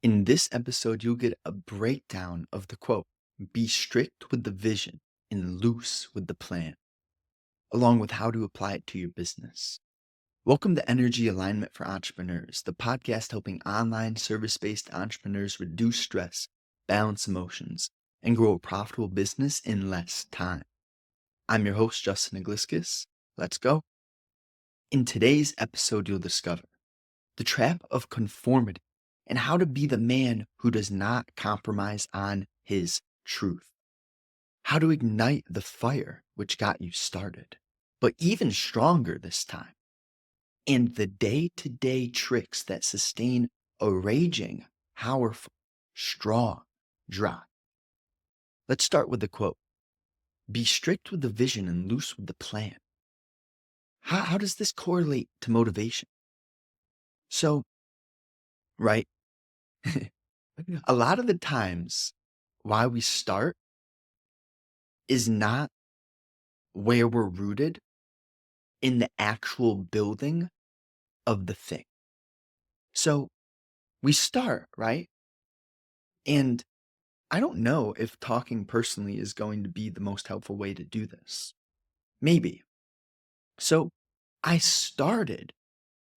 In this episode, you'll get a breakdown of the quote, be strict with the vision and loose with the plan, along with how to apply it to your business. Welcome to Energy Alignment for Entrepreneurs, the podcast helping online service-based entrepreneurs reduce stress, balance emotions, and grow a profitable business in less time. I'm your host, Justin Igliscus. Let's go. In today's episode, you'll discover the trap of conformity and how to be the man who does not compromise on his truth. How to ignite the fire which got you started, but even stronger this time. And the day-to-day tricks that sustain a raging, powerful, strong drive. Let's start with the quote. Be strict with the vision and loose with the plan. How does this correlate to motivation? So, right, a lot of the times why we start is not where we're rooted in the actual building of the thing. So we start, right? And I don't know if talking personally is going to be the most helpful way to do this. Maybe. So I started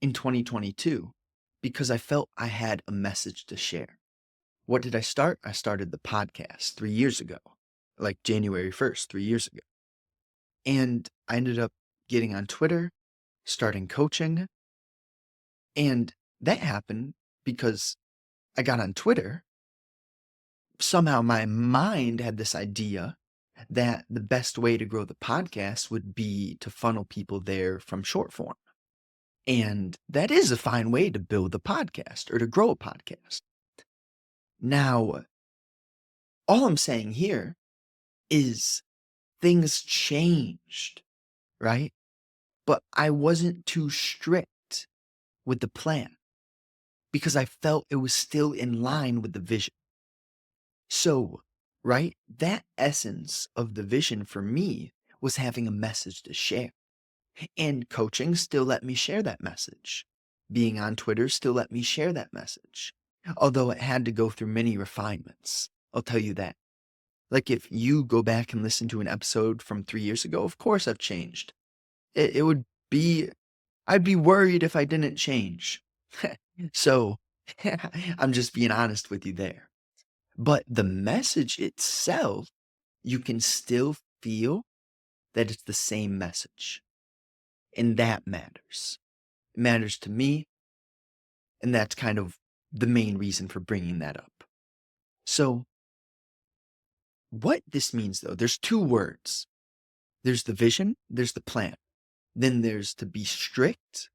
in 2022 because I felt I had a message to share. What did I start? I started the podcast 3 years ago, like January 1st, 3 years ago. And I ended up getting on Twitter, starting coaching. And that happened because I got on Twitter. Somehow my mind had this idea that the best way to grow the podcast would be to funnel people there from short form. And that is a fine way to build a podcast or to grow a podcast. Now, all I'm saying here is things changed, right? But I wasn't too strict with the plan because I felt it was still in line with the vision. So, right, that essence of the vision for me was having a message to share. And coaching still let me share that message. Being on Twitter still let me share that message. Although it had to go through many refinements. I'll tell you that. Like if you go back and listen to an episode from 3 years ago, of course I've changed. It would be, I'd be worried if I didn't change. So I'm just being honest with you there. But the message itself, you can still feel that it's the same message. And that matters. It matters to me. And that's kind of the main reason for bringing that up. So, what this means though, there's two words. There's the vision, there's the plan. Then there's to be strict,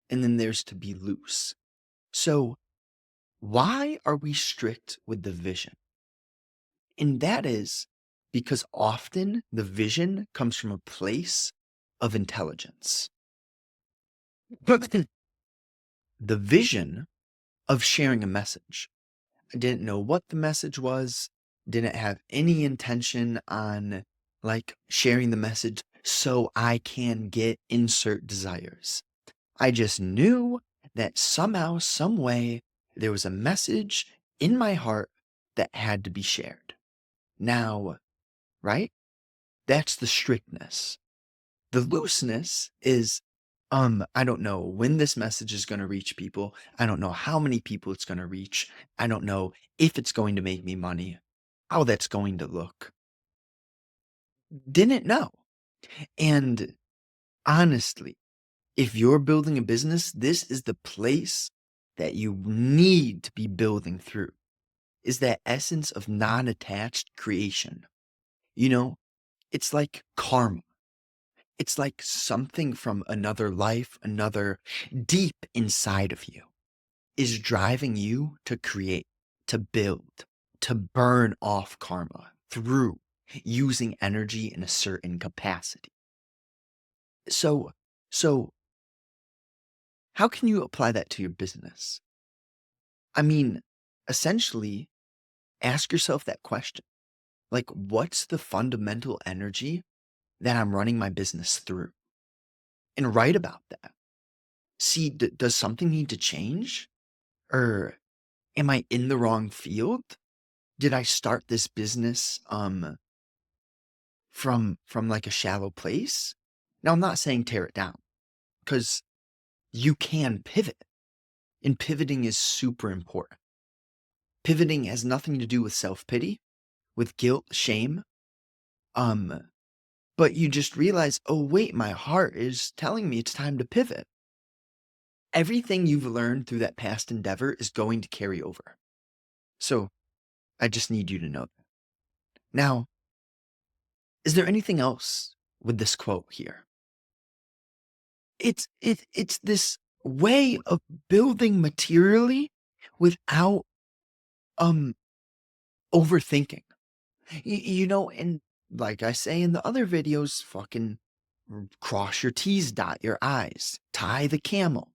and then there's to be loose. So, why are we strict with the vision? And that is because often the vision comes from a place of intelligence. But the vision of sharing a message. I didn't know what the message was, didn't have any intention on like sharing the message so I can get insert desires. I just knew that somehow, some way, there was a message in my heart that had to be shared. Now, right? That's the strictness. The looseness is, I don't know when this message is going to reach people. I don't know how many people it's going to reach. I don't know if it's going to make me money, how that's going to look. Didn't know. And honestly, if you're building a business, this is the place that you need to be building through, is that essence of non-attached creation. You know, it's like karma. It's like something from another life, another deep inside of you is driving you to create, to build, to burn off karma through using energy in a certain capacity. So, so how can you apply that to your business? I mean, essentially, ask yourself that question. Like, what's the fundamental energy that I'm running my business through? And write about that. See, does something need to change? Or Am I in the wrong field? Did I start this business from like a shallow place? Now I'm not saying tear it down because you can pivot, and pivoting is super important. Pivoting has nothing to do with self-pity, with guilt, shame. Um, but you just realize, oh wait, my heart is telling me it's time to pivot. Everything you've learned through that past endeavor is going to carry over. So I just need you to know that. Now, is there anything else with this quote here? It's this way of building materially without um overthinking. And like I say in the other videos, fucking cross your T's, dot your I's, tie the camel,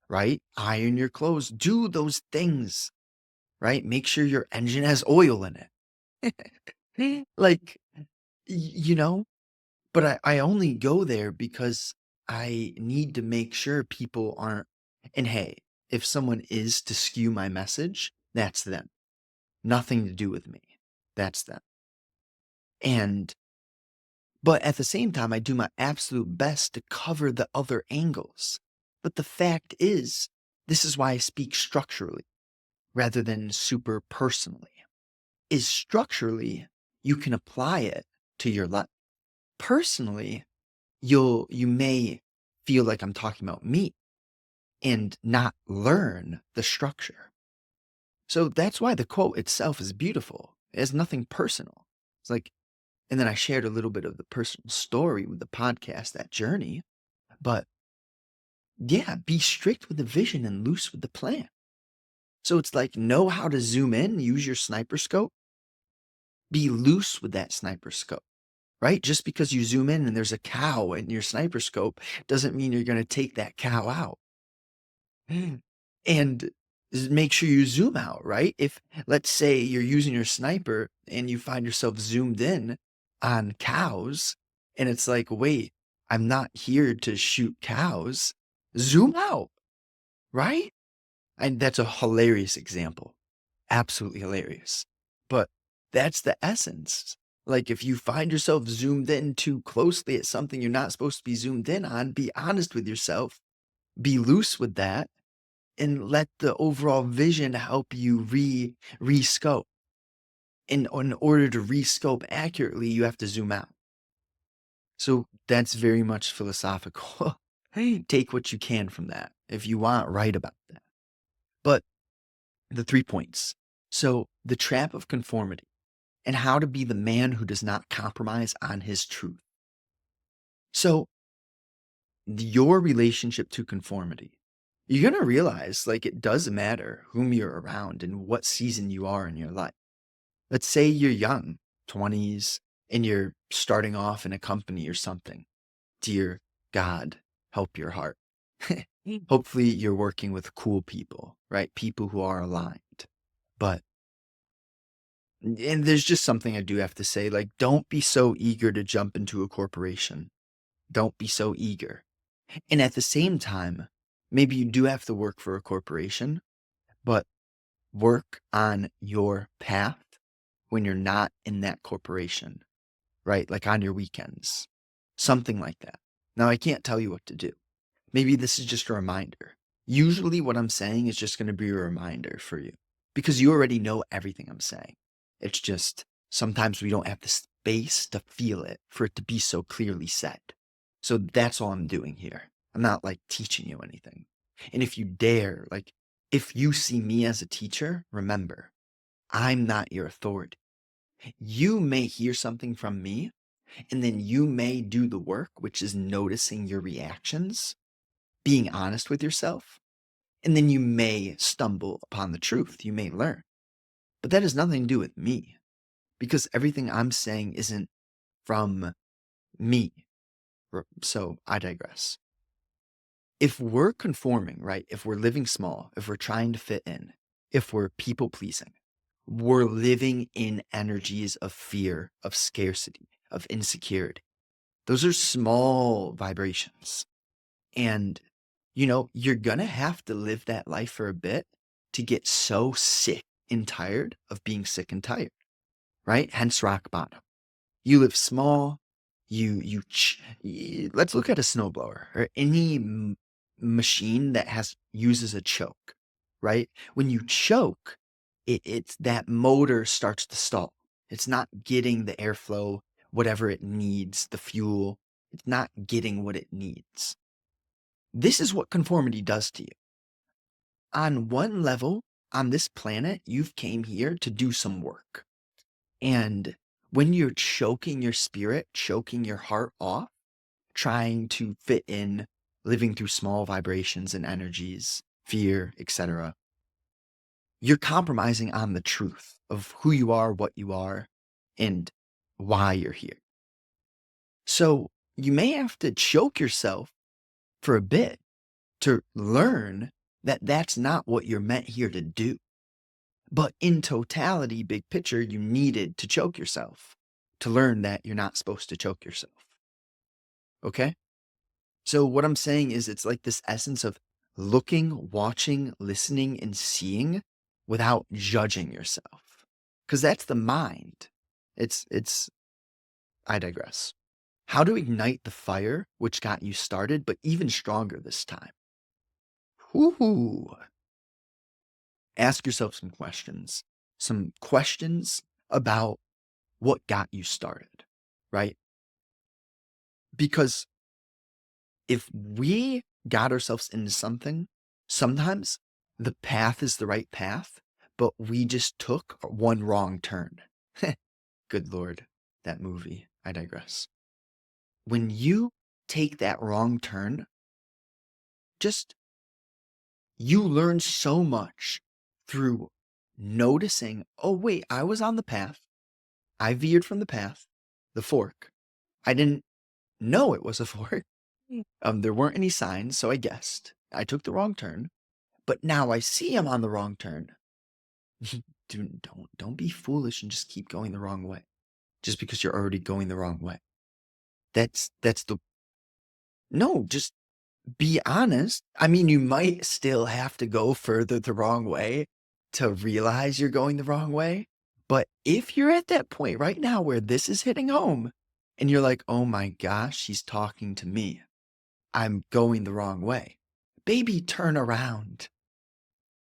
right? Iron your clothes, do those things, right? Make sure your engine has oil in it. Like, you know, but I only go there because I need to make sure people aren't, and hey, if someone is to skew my message, that's them. Nothing to do with me. That's them. And but at the same time, I do my absolute best to cover the other angles. But the fact is, this is why I speak structurally rather than super personally. Is structurally, you can apply it to your life. Personally, you may feel like I'm talking about me and not learn the structure. So that's why the quote itself is beautiful. It has nothing personal. It's like, and then I shared a little bit of the personal story with the podcast, that journey. But yeah, be strict with the vision and loose with the plan. So it's like, know how to zoom in, use your sniper scope, be loose with that sniper scope, right? Just because you zoom in and there's a cow in your sniper scope doesn't mean you're going to take that cow out. And make sure you zoom out, right? If, let's say, you're using your sniper and you find yourself zoomed in on cows, and it's like, wait, I'm not here to shoot cows. Zoom out, right? And that's a hilarious example. Absolutely hilarious. But that's the essence. Like, if you find yourself zoomed in too closely at something you're not supposed to be zoomed in on, be honest with yourself, be loose with that, and let the overall vision help you rescope. In order to rescope accurately, you have to zoom out. So that's very much philosophical. Take what you can from that. If you want, write about that. But the 3 points. So the trap of conformity and how to be the man who does not compromise on his truth. So your relationship to conformity, you're going to realize like it does matter whom you're around and what season you are in your life. Let's say you're young, 20s, and you're starting off in a company or something. Dear God, help your heart. Hopefully you're working with cool people, right? People who are aligned. But, and there's just something I do have to say, like, don't be so eager to jump into a corporation. Don't be so eager. And at the same time, maybe you do have to work for a corporation, but work on your path when you're not in that corporation, right? Like on your weekends, something like that. Now, I can't tell you what to do. Maybe this is just a reminder. Usually, what I'm saying is just going to be a reminder for you because you already know everything I'm saying. It's just sometimes we don't have the space to feel it for it to be so clearly said. So that's all I'm doing here. I'm not like teaching you anything. And if you dare, like, if you see me as a teacher, remember, I'm not your authority. You may hear something from me, and then you may do the work, which is noticing your reactions, being honest with yourself, and then you may stumble upon the truth. You may learn. But that has nothing to do with me because everything I'm saying isn't from me. So I digress. If we're conforming, right? If we're living small, if we're trying to fit in, if we're people pleasing, we're living in energies of fear, of scarcity, of insecurity. Those are small vibrations. And, you're going to have to live that life for a bit to get so sick and tired of being sick and tired, right? Hence rock bottom. You live small. Let's look at a snowblower or any machine that uses a choke, right? When you choke, it's that motor starts to stall. It's not getting the airflow, whatever it needs, the fuel. It's not getting what it needs. This is what conformity does to you. On one level, on this planet, you've came here to do some work. And when you're choking your spirit, choking your heart off, trying to fit in, living through small vibrations and energies, fear, etc., you're compromising on the truth of who you are, what you are, and why you're here. So you may have to choke yourself for a bit to learn that that's not what you're meant here to do. But in totality, big picture, you needed to choke yourself to learn that you're not supposed to choke yourself. Okay? So what I'm saying is it's like this essence of looking, watching, listening, and seeing without judging yourself. Because that's the mind. I digress. How to ignite the fire which got you started, but even stronger this time. Woohoo! Ask yourself some questions. Some questions about what got you started, right? Because if we got ourselves into something, sometimes the path is the right path, but we just took one wrong turn. Good Lord, that movie. I digress. When you take that wrong turn, just you learn so much through noticing, oh, wait, I was on the path. I veered from the path, the fork. I didn't know it was a fork. There weren't any signs, so I guessed. I took the wrong turn, but now I see I'm on the wrong turn. Don't be foolish and just keep going the wrong way, just because you're already going the wrong way. That's the no. Just be honest. I mean, you might still have to go further the wrong way to realize you're going the wrong way. But if you're at that point right now where this is hitting home, and you're like, oh my gosh, she's talking to me. I'm going the wrong way. Baby, turn around.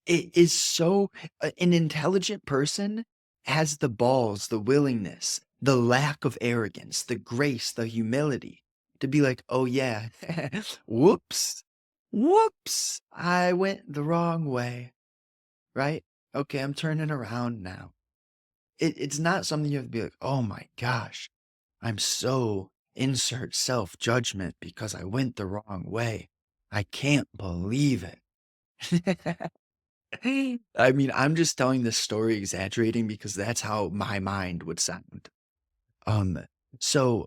It is so, an intelligent person has the balls, the willingness, the lack of arrogance, the grace, the humility to be like, oh yeah, whoops, whoops, I went the wrong way, right? Okay, I'm turning around now. It's not something you have to be like, oh my gosh, I'm so insert self judgment because I went the wrong way. I can't believe it. I mean, I'm just telling this story exaggerating because that's how my mind would sound. Um, so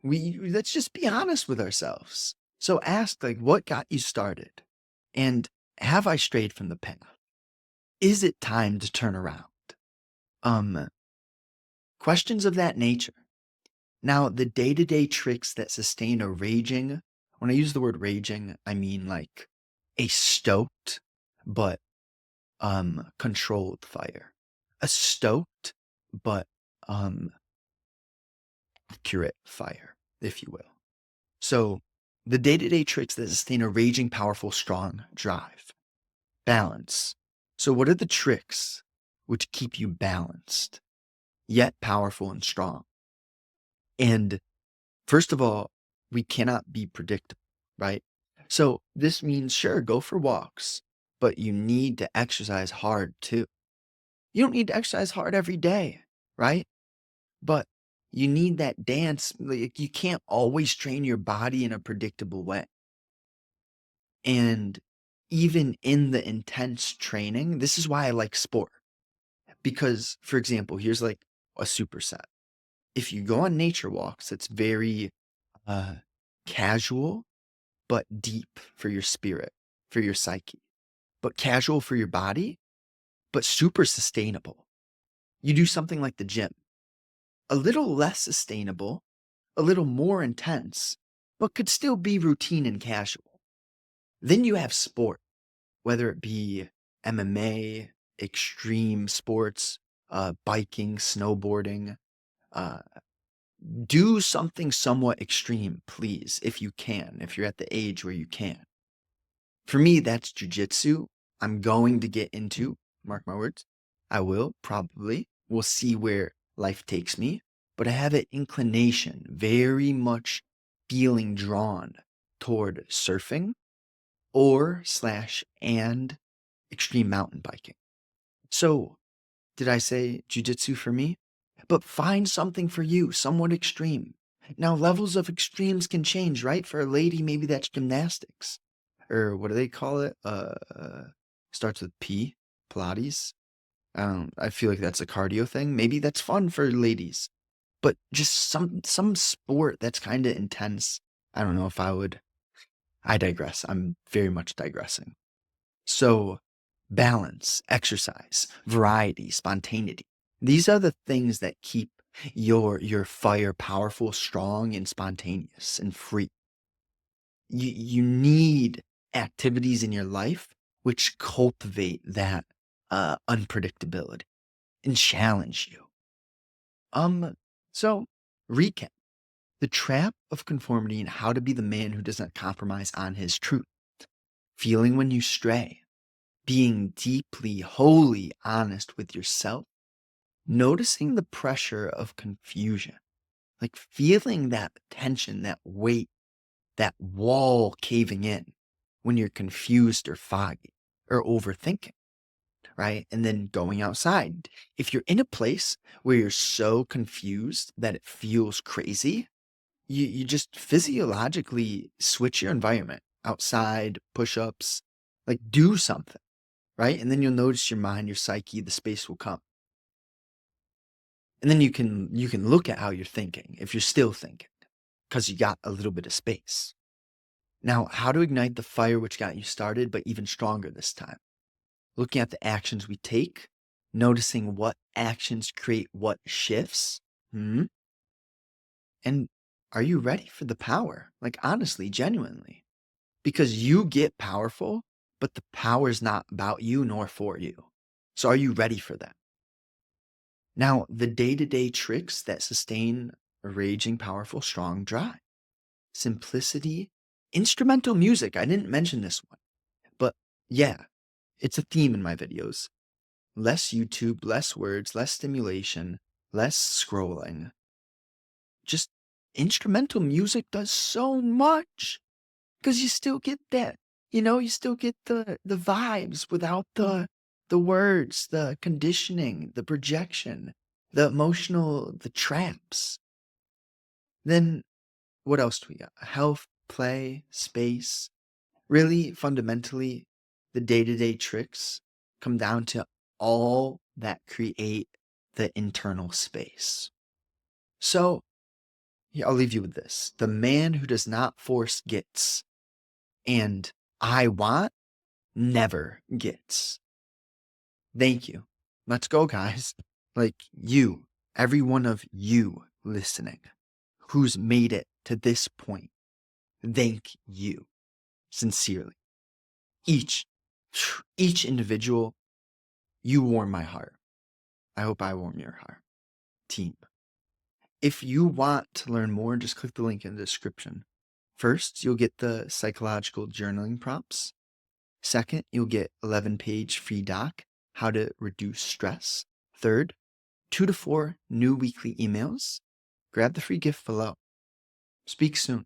let's just be honest with ourselves. So ask, like, what got you started? And have I strayed from the path? Is it time to turn around? Um, Questions of that nature. Now, the day-to-day tricks that sustain a raging, when I use the word raging, I mean like a stoked but controlled fire. A stoked but accurate fire, if you will. So the day-to-day tricks that sustain a raging, powerful, strong drive. Balance. So what are the tricks which keep you balanced, yet powerful and strong? And first of all, we cannot be predictable, right? So this means, sure, go for walks, but you need to exercise hard too. You don't need to exercise hard every day, right? But you need that dance. Like, you can't always train your body in a predictable way. And even in the intense training, this is why I like sport. Because, for example, here's like a superset. If you go on nature walks, it's very uh, casual, but deep for your spirit, for your psyche, but casual for your body, but super sustainable. You do something like the gym, a little less sustainable, a little more intense, but could still be routine and casual. Then you have sport, whether it be MMA, extreme sports, biking, snowboarding. Uh, do something somewhat extreme, please, if you can, if you're at the age where you can. For me, that's jujitsu. I'm going to get into, mark my words, I will probably. We'll see where life takes me. But I have an inclination, very much feeling drawn toward surfing or slash and extreme mountain biking. So, did I say jujitsu for me? But find something for you, somewhat extreme. Now, levels of extremes can change, right? For a lady, maybe that's gymnastics. Or what do they call it? Starts with P, Pilates. I feel like that's a cardio thing. Maybe that's fun for ladies. But just some sport that's kind of intense. I don't know if I would. I digress. I'm very much digressing. So, balance, exercise, variety, spontaneity. These are the things that keep your fire powerful, strong, and spontaneous and free. You need activities in your life which cultivate that unpredictability and challenge you. So recap the trap of conformity and how to be the man who does not compromise on his truth. Feeling when you stray, being deeply, wholly honest with yourself, noticing the pressure of confusion, like feeling that tension, that weight, that wall caving in when you're confused or foggy or overthinking, right? And then going outside. If you're in a place where you're so confused that it feels crazy, you just physiologically switch your environment outside, push ups, like do something, right? And then you'll notice your mind, your psyche, the space will come. And then you can look at how you're thinking if you're still thinking because you got a little bit of space. Now, how to ignite the fire which got you started, but even stronger this time. Looking at the actions we take, noticing what actions create what shifts. And are you ready for the power? Like, honestly, genuinely. Because you get powerful, but the power is not about you nor for you. So, are you ready for that? Now, the day to day tricks that sustain a raging, powerful, strong drive. Simplicity, instrumental music. I didn't mention this one, but yeah, it's a theme in my videos. Less YouTube, less words, less stimulation, less scrolling. Just instrumental music does so much because you still get that, you still get the vibes without the words, the conditioning, the projection, the emotional, the traps. Then what else do we got? Health, play, space. Really, fundamentally, the day to day tricks come down to all that create the internal space. So, yeah, I'll leave you with this. The man who does not force gets, and I want never gets. Thank you. Let's go, guys. Like you, every one of you listening who's made it to this point, thank you sincerely. Each, each individual, you warm my heart. I hope I warm your heart. Team. If you want to learn more, just click the link in the description. First, you'll get the psychological journaling prompts. Second, you'll get 11-page free doc, how to reduce stress. Third, 2 to 4 new weekly emails. Grab the free gift below. Speak soon.